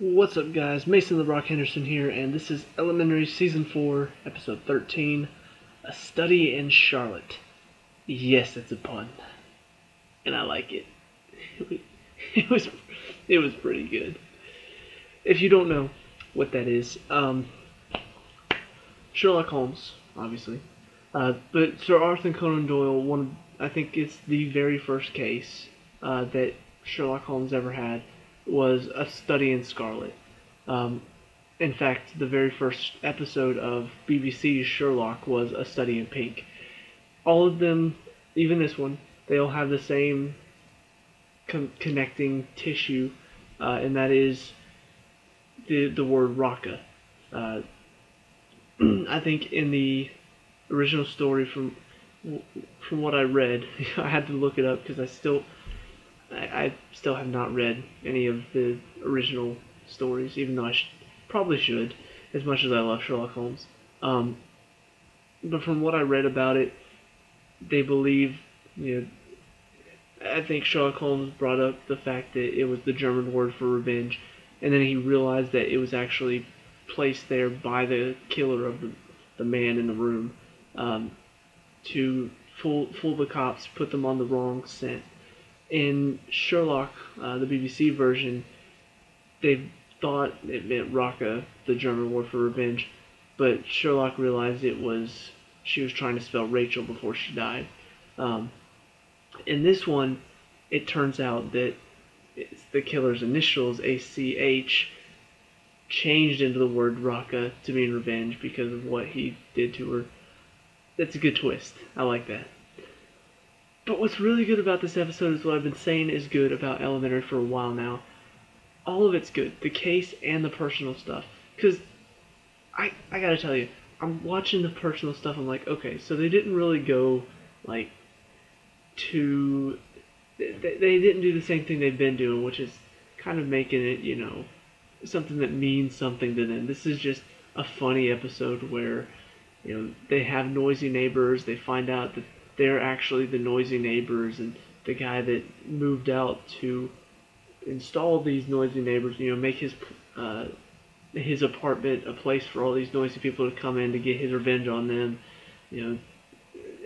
What's up, guys? Mason the Rock Henderson here, and this is Elementary Season 4, Episode 13, A Study in Scarlet. Yes, it's a pun, and I like it. It was, it was pretty good. If you don't know what that is, Sherlock Holmes, obviously, but Sir Arthur Conan Doyle. I think it's the very first case that Sherlock Holmes ever had was A Study in Scarlet. Um, in fact, the very first episode of BBC's Sherlock was A Study in Pink. All of them, even this one, they all have the same connecting tissue, and that is the word Raqqa. Uh, I think in the original story, from what I read, I had to look it up because I still have not read any of the original stories, even though probably should, as much as I love Sherlock Holmes. But from what I read about it, they believe, I think Sherlock Holmes brought up the fact that it was the German word for revenge, and then he realized that it was actually placed there by the killer of the man in the room, to fool the cops, put them on the wrong scent. In Sherlock, the BBC version, they thought it meant Raqqa, the German word for revenge, but Sherlock realized she was trying to spell Rachel before she died. In this one, it turns out that it's the killer's initials, ACH, changed into the word Raqqa to mean revenge because of what he did to her. That's a good twist. I like that. But what's really good about this episode is what I've been saying is good about Elementary for a while now. All of it's good. The case and the personal stuff. Because I gotta tell you, I'm watching the personal stuff, I'm like, okay, so they didn't really go, like, to... They didn't do the same thing they've been doing, which is kind of making it, something that means something to them. This is just a funny episode where, they have noisy neighbors, they find out that they're actually the noisy neighbors, and the guy that moved out to install these noisy neighbors, make his apartment a place for all these noisy people to come in to get his revenge on them.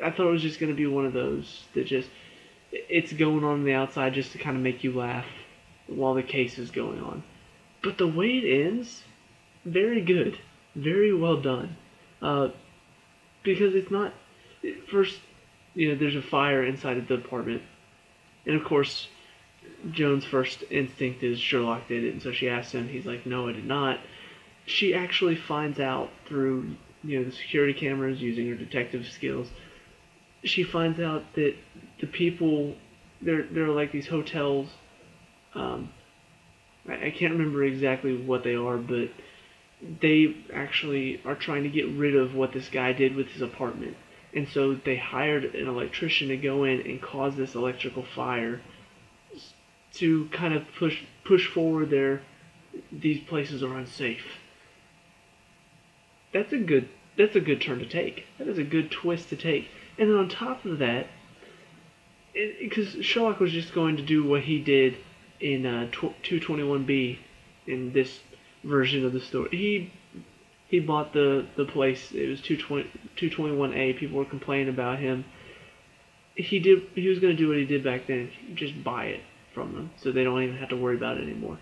I thought it was just going to be one of those that just it's going on the outside just to kind of make you laugh while the case is going on. But the way it ends, very good, very well done. Because it's not first. There's a fire inside of the apartment. And of course, Joan's first instinct is Sherlock did it, and so she asks him, he's like, no, I did not. She actually finds out through, the security cameras, using her detective skills, she finds out that the people, there are like these hotels, I can't remember exactly what they are, but they actually are trying to get rid of what this guy did with his apartment. And so they hired an electrician to go in and cause this electrical fire to kind of push forward these places are unsafe. That's a good turn to take. That is a good twist to take. And then on top of that, because Sherlock was just going to do what he did in 221B in this version of the story. He bought the place. It was 221A. People were complaining about him. He was going to do what he did back then. Just buy it from them, so they don't even have to worry about it anymore.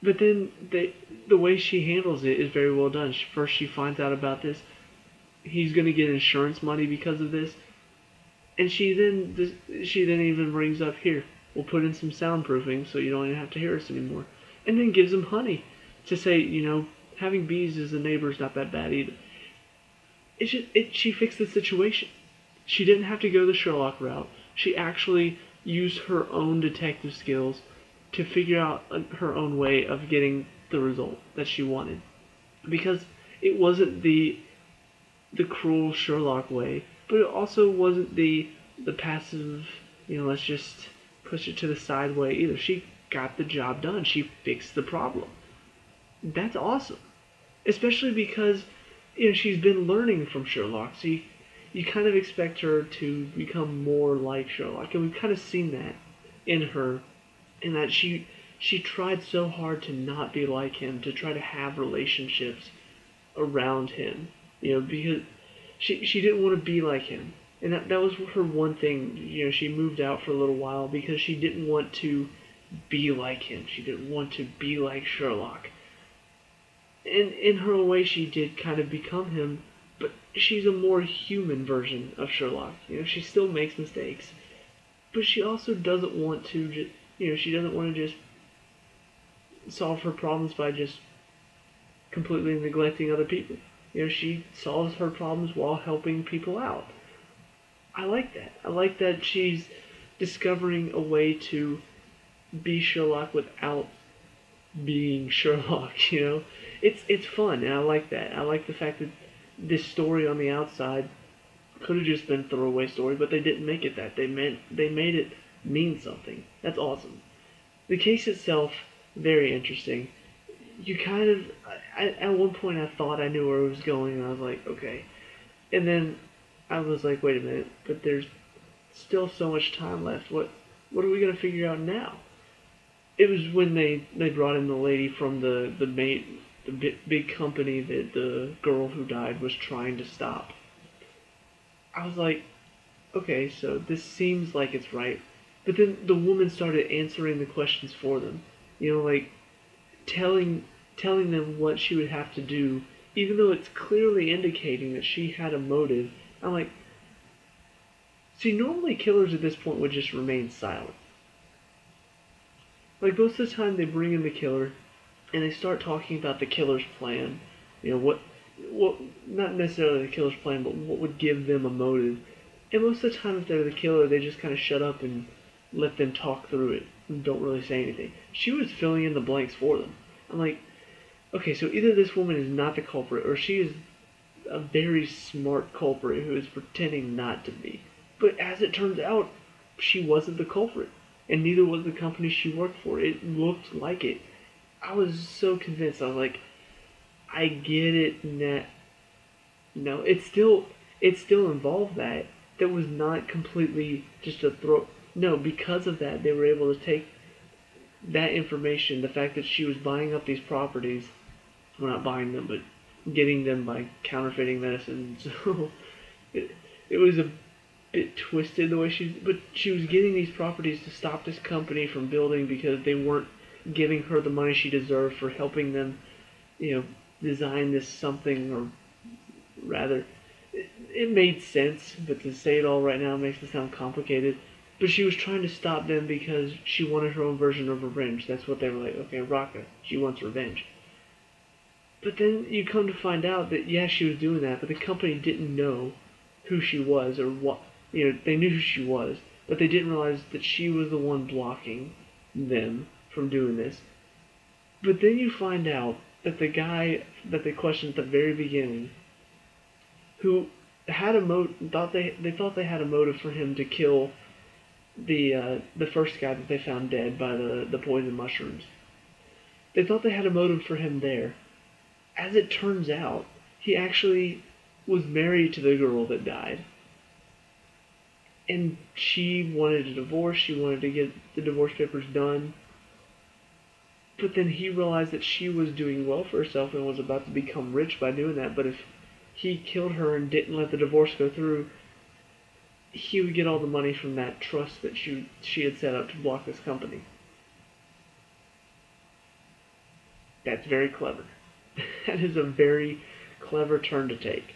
But then the way she handles it is very well done. First, she finds out about this. He's going to get insurance money because of this, and she then even brings up, here, we'll put in some soundproofing so you don't even have to hear us anymore, and then gives him honey to say, having bees as a neighbor is not that bad either. She fixed the situation. She didn't have to go the Sherlock route. She actually used her own detective skills to figure out her own way of getting the result that she wanted. Because it wasn't the cruel Sherlock way, but it also wasn't the passive, let's just push it to the side way either. She got the job done. She fixed the problem. That's awesome. Especially because, she's been learning from Sherlock, so you kind of expect her to become more like Sherlock, and we've kind of seen that in her, in that she she tried so hard to not be like him, to try to have relationships around him, because she didn't want to be like him. And that was her one thing. She moved out for a little while because she didn't want to be like him. She didn't want to be like Sherlock. And in her way, she did kind of become him, but she's a more human version of Sherlock. She still makes mistakes, but she also doesn't want to just, she doesn't want to just solve her problems by just completely neglecting other people. She solves her problems while helping people out. I like that. I like that she's discovering a way to be Sherlock without being Sherlock. It's fun, and I like that. I like the fact that this story on the outside could have just been a throwaway story, but they didn't make it that. They made it mean something. That's awesome. The case itself, very interesting. You kind of, at one point I thought I knew where it was going, and I was like, okay. And then I was like, wait a minute, but there's still so much time left. What are we gonna figure out now? It was when they brought in the lady from the big company that the girl who died was trying to stop. I was like, okay, so this seems like it's right. But then the woman started answering the questions for them. Like telling them what she would have to do, even though it's clearly indicating that she had a motive. I'm like, see, normally killers at this point would just remain silent. Like, most of the time they bring in the killer, and they start talking about the killer's plan. What, not necessarily the killer's plan, but what would give them a motive. And most of the time, if they're the killer, they just kind of shut up and let them talk through it and don't really say anything. She was filling in the blanks for them. I'm like, okay, so either this woman is not the culprit, or she is a very smart culprit who is pretending not to be. But as it turns out, she wasn't the culprit, and neither was the company she worked for. It looked like it. I was so convinced. I was like, I get it. No, it still involved that. That was not completely just a throw. No, because of that, they were able to take that information, the fact that she was buying up these properties, well, not buying them, but getting them by counterfeiting medicine. So it was a bit twisted the way but she was getting these properties to stop this company from building because they weren't giving her the money she deserved for helping them, design this something, or rather, it made sense, but to say it all right now makes it sound complicated. But she was trying to stop them because she wanted her own version of revenge. That's what they were like, okay, Raka, she wants revenge. But then you come to find out that, yeah, she was doing that, but the company didn't know who she was, or what, they knew who she was, but they didn't realize that she was the one blocking them from doing this. But then you find out that the guy that they questioned at the very beginning, who had they thought they had a motive for him to kill the first guy that they found dead by the poison mushrooms. They thought they had a motive for him there. As it turns out, he actually was married to the girl that died. And she wanted a divorce. She wanted to get the divorce papers done. But then he realized that she was doing well for herself and was about to become rich by doing that. But if he killed her and didn't let the divorce go through, he would get all the money from that trust that she had set up to block this company. That's very clever. That is a very clever turn to take.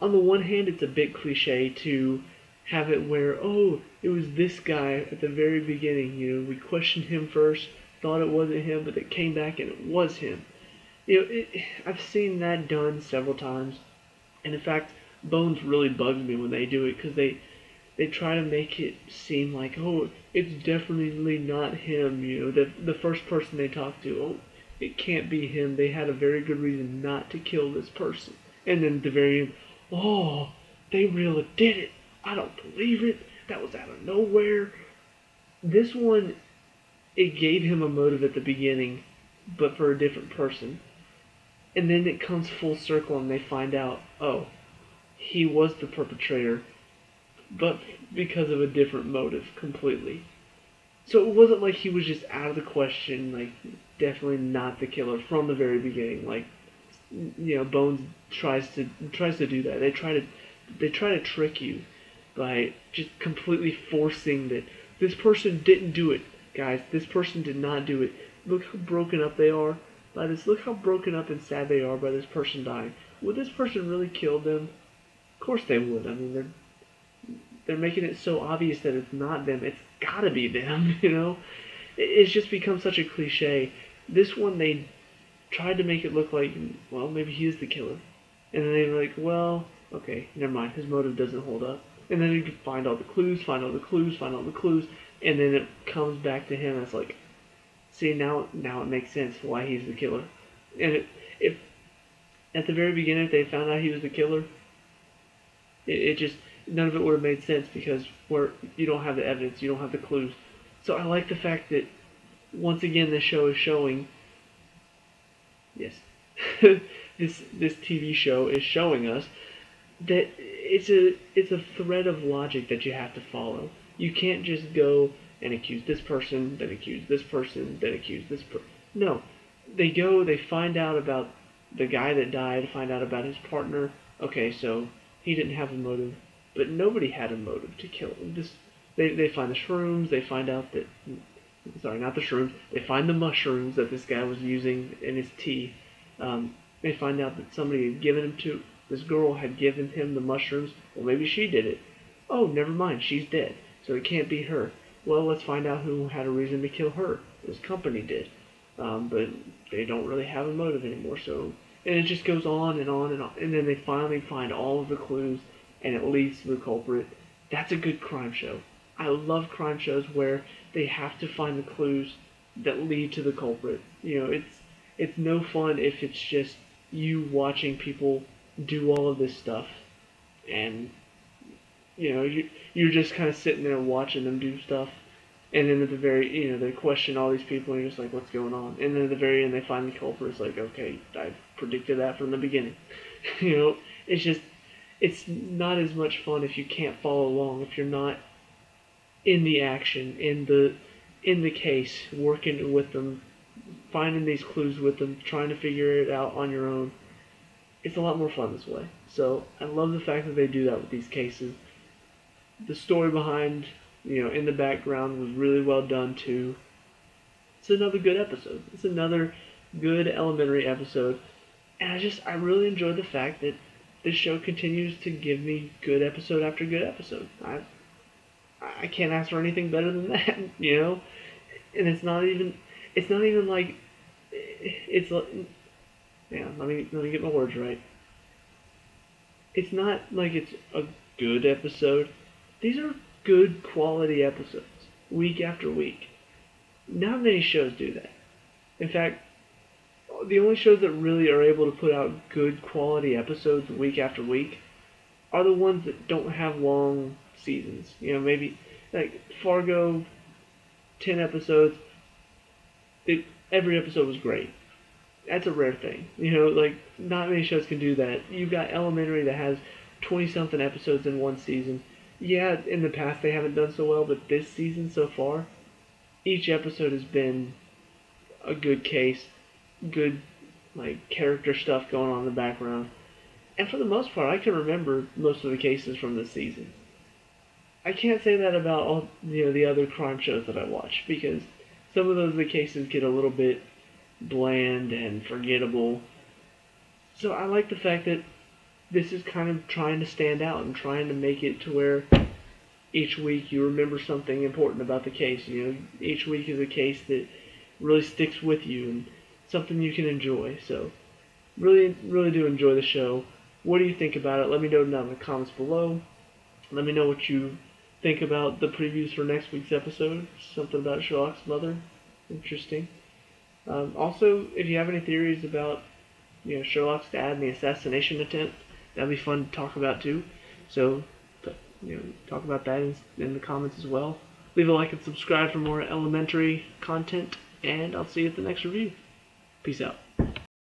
On the one hand, it's a bit cliche to have it where, oh, it was this guy at the very beginning. We questioned him first, thought it wasn't him, but it came back and it was him. I've seen that done several times, and in fact, Bones really bugs me when they do it, because they try to make it seem like, oh, it's definitely not him. The first person they talk to, oh, it can't be him. They had a very good reason not to kill this person. And then at the very end, oh, they really did it. I don't believe it. That was out of nowhere. This one, it gave him a motive at the beginning, but for a different person. And then it comes full circle and they find out, oh, he was the perpetrator, but because of a different motive completely. So it wasn't like he was just out of the question, like definitely not the killer from the very beginning. Like, Bones tries to do that. They try to trick you by just completely forcing that this person didn't do it, guys. This person did not do it. Look how broken up they are by this. Look how broken up and sad they are by this person dying. Would this person really kill them? Of course they would. I mean, they're making it so obvious that it's not them. It's gotta be them. It's just become such a cliche. This one they tried to make it look like, well, maybe he is the killer. And then they were like, well, okay, never mind, his motive doesn't hold up. And then you can find all the clues, find all the clues, find all the clues, and then it comes back to him as like, see, now it makes sense why he's the killer. And if at the very beginning if they found out he was the killer, it just, none of it would have made sense because you don't have the evidence, you don't have the clues. So I like the fact that once again the show is showing, yes, this TV show is showing us that it's a thread of logic that you have to follow. You can't just go and accuse this person, then accuse this person, then accuse this person. No, they find out about the guy that died, find out about his partner. Okay, so he didn't have a motive, but nobody had a motive to kill him. They find the shrooms. They find out that, sorry, not the shrooms. They find the mushrooms that this guy was using in his tea. They find out that somebody had given him to this girl had given him the mushrooms. Well, maybe she did it. Oh, never mind, she's dead, so it can't be her. Well, let's find out who had a reason to kill her. This company did, but they don't really have a motive anymore. So, and it just goes on and on and on, and then they finally find all of the clues, and it leads to the culprit. That's a good crime show. I love crime shows where they have to find the clues that lead to the culprit. It's no fun if it's just you watching people do all of this stuff, and you're just kind of sitting there watching them do stuff, and then at the very, they question all these people, and you're just like, what's going on? And then at the very end, they find the culprit. It's like, okay, I predicted that from the beginning. It's not as much fun if you can't follow along, if you're not in the action, in the case, working with them, finding these clues with them, trying to figure it out on your own. It's a lot more fun this way. So I love the fact that they do that with these cases. The story behind, in the background was really well done too. It's another good episode. It's another good elementary episode. And I really enjoy the fact that this show continues to give me good episode after good episode. I can't ask for anything better than that, And it's not even like, it's like, yeah, let me get my words right. It's not like it's a good episode. These are good quality episodes, week after week. Not many shows do that. In fact, the only shows that really are able to put out good quality episodes week after week are the ones that don't have long seasons. Maybe like Fargo, 10 episodes. Every episode was great. That's a rare thing. Like, not many shows can do that. You've got Elementary that has 20-something episodes in one season. Yeah, in the past they haven't done so well, but this season so far, each episode has been a good case, good, like, character stuff going on in the background. And for the most part, I can remember most of the cases from this season. I can't say that about all the other crime shows that I watch, because some of the cases get a little bit bland and forgettable. So I like the fact that this is kind of trying to stand out and trying to make it to where each week you remember something important about the case. Each week is a case that really sticks with you and something you can enjoy. So really, really do enjoy the show. What do you think about it? Let me know down in the comments below. Let me know what you think about the previews for next week's episode. Something about Sherlock's mother. Interesting. Also, if you have any theories about Sherlock's dad and the assassination attempt, that'd be fun to talk about too. So, talk about that in the comments as well. Leave a like and subscribe for more elementary content, and I'll see you at the next review. Peace out.